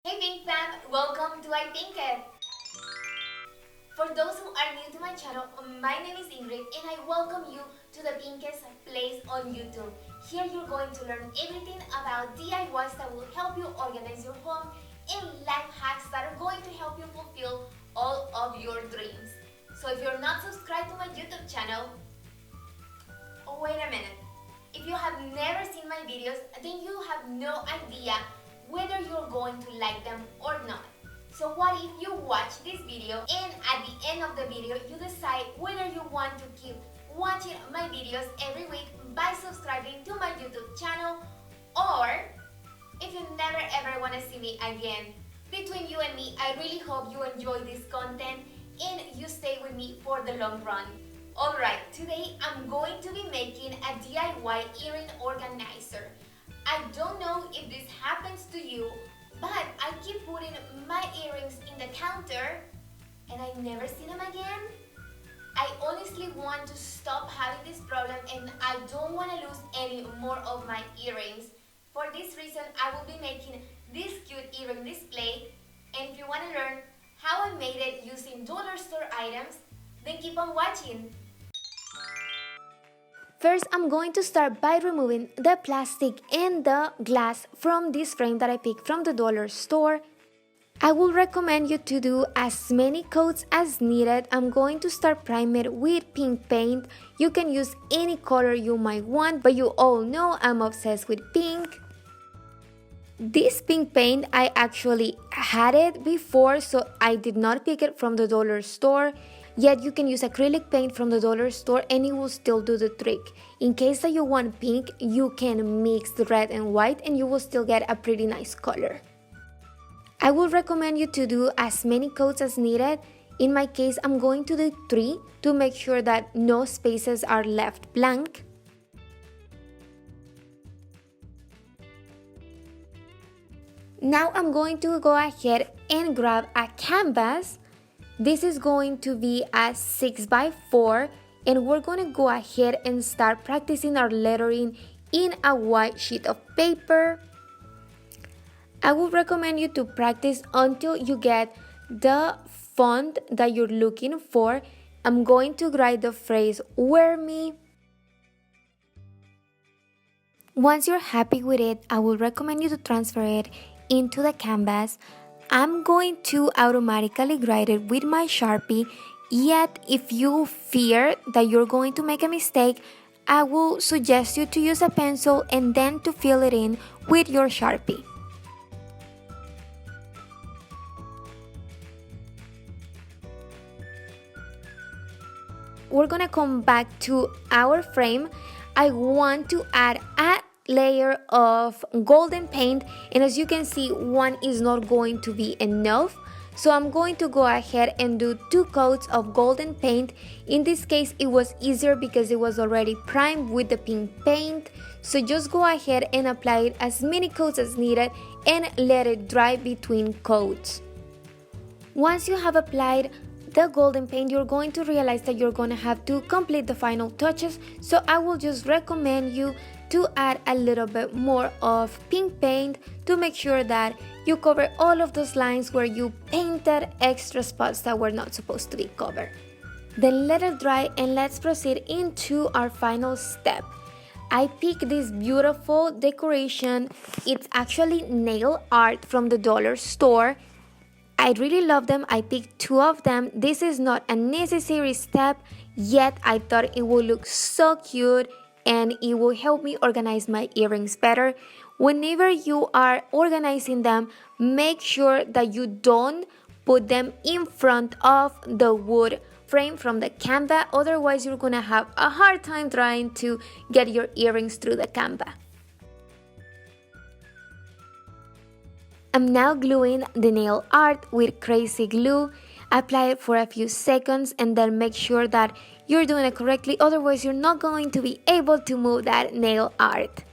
Hey Pink fam, welcome to I Think It. For those who are new to my channel, my name is Ingrid and I welcome you to the Pinkest place on YouTube. Here you're going to learn everything about DIYs that will help you organize your home and life hacks that are going to help you fulfill all of your dreams. So if you're not subscribed to my YouTube channel, oh wait a minute. If you have never seen my videos, then you have no idea whether you're going to like them or not. So what if you watch this video and at the end of the video you decide whether you want to keep watching my videos every week by subscribing to my YouTube channel, or if you never ever want to see me again. Between you and me, I really hope you enjoy this content and you stay with me for the long run. Alright, today I'm going to be making a DIY earring organizer. I don't know if this happens to you, but I keep putting my earrings in the counter and I never see them again. I honestly want to stop having this problem and I don't want to lose any more of my earrings. For this reason, I will be making this cute earring display, and if you want to learn how I made it using dollar store items, then keep on watching. First, I'm going to start by removing the plastic and the glass from this frame that I picked from the dollar store. I will recommend you to do as many coats as needed. I'm going to start primer with pink paint. You can use any color you might want, but you all know I'm obsessed with pink. This pink paint, I actually had it before, so I did not pick it from the dollar store. Yet you can use acrylic paint from the dollar store and it will still do the trick. In case that you want pink, you can mix the red and white and you will still get a pretty nice color. I would recommend you to do as many coats as needed. In my case, I'm going to do 3 to make sure that no spaces are left blank. Now I'm going to go ahead and grab a canvas. This is going to be a 6x4 and we're going to go ahead and start practicing our lettering in a white sheet of paper. I would recommend you to practice until you get the font that you're looking for. I'm going to write the phrase "wear me." Once you're happy with it, I will recommend you to transfer it into the canvas. I'm going to automatically write it with my Sharpie, yet if you fear that you're going to make a mistake, I will suggest you to use a pencil and then to fill it in with your Sharpie. We're gonna come back to our frame. I want to add a layer of golden paint, and as you can see, one is not going to be enough, so I'm going to go ahead and do 2 coats of golden paint. In this case it was easier because it was already primed with the pink paint, so just go ahead and apply it as many coats as needed and let it dry between coats. Once you have applied the golden paint, you're going to realize that you're going to have to complete the final touches, so I will just recommend you to add a little bit more of pink paint to make sure that you cover all of those lines where you painted extra spots that were not supposed to be covered. Then let it dry and let's proceed into our final step. I picked this beautiful decoration. It's actually nail art from the dollar store. I really love them. I picked 2 of them. This is not a necessary step, yet I thought it would look so cute and it will help me organize my earrings better. Whenever you are organizing them, make sure that you don't put them in front of the wood frame from the canvas, otherwise you're gonna have a hard time trying to get your earrings through the canvas. I'm now gluing the nail art with crazy glue. Apply it for a few seconds and then make sure that you're doing it correctly, otherwise you're not going to be able to move that nail art.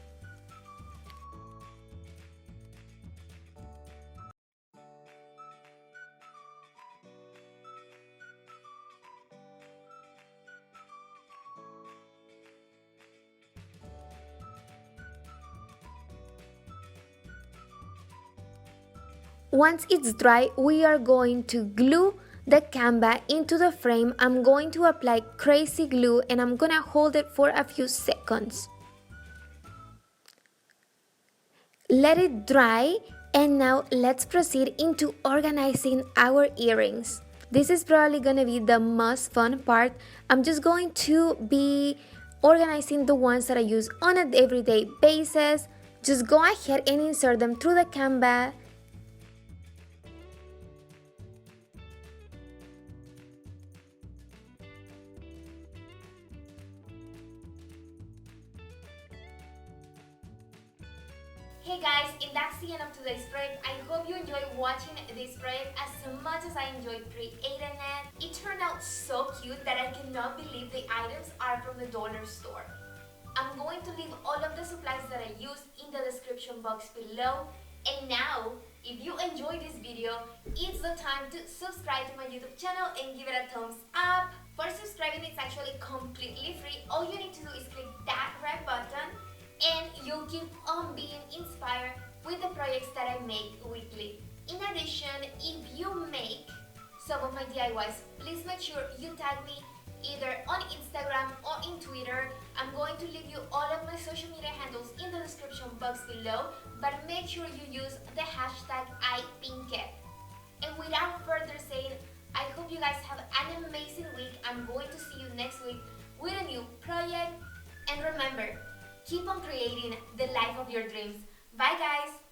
Once it's dry, we are going to glue the canvas into the frame. I'm going to apply crazy glue and I'm gonna hold it for a few seconds. Let it dry, and now let's proceed into organizing our earrings. This is probably gonna be the most fun part. I'm just going to be organizing the ones that I use on an everyday basis. Just go ahead and insert them through the canvas. Hey guys, and that's the end of today's project. I hope you enjoyed watching this project as much as I enjoyed creating it. It turned out so cute that I cannot believe the items are from the dollar store. I'm going to leave all of the supplies that I used in the description box below. And now, if you enjoyed this video, it's the time to subscribe to my YouTube channel and give it a thumbs up. For subscribing, it's actually completely free. All you need to do is click that red button and you'll keep on being inspired with the projects that I make weekly. In addition, if you make some of my DIYs, please make sure you tag me either on Instagram or in Twitter. I'm going to leave you all of my social media handles in the description box below, but make sure you use the hashtag #IPinkit. And without further saying, I hope you guys have an amazing week. I'm going to see you next week with a new project. And remember, keep on creating the life of your dreams. Bye guys!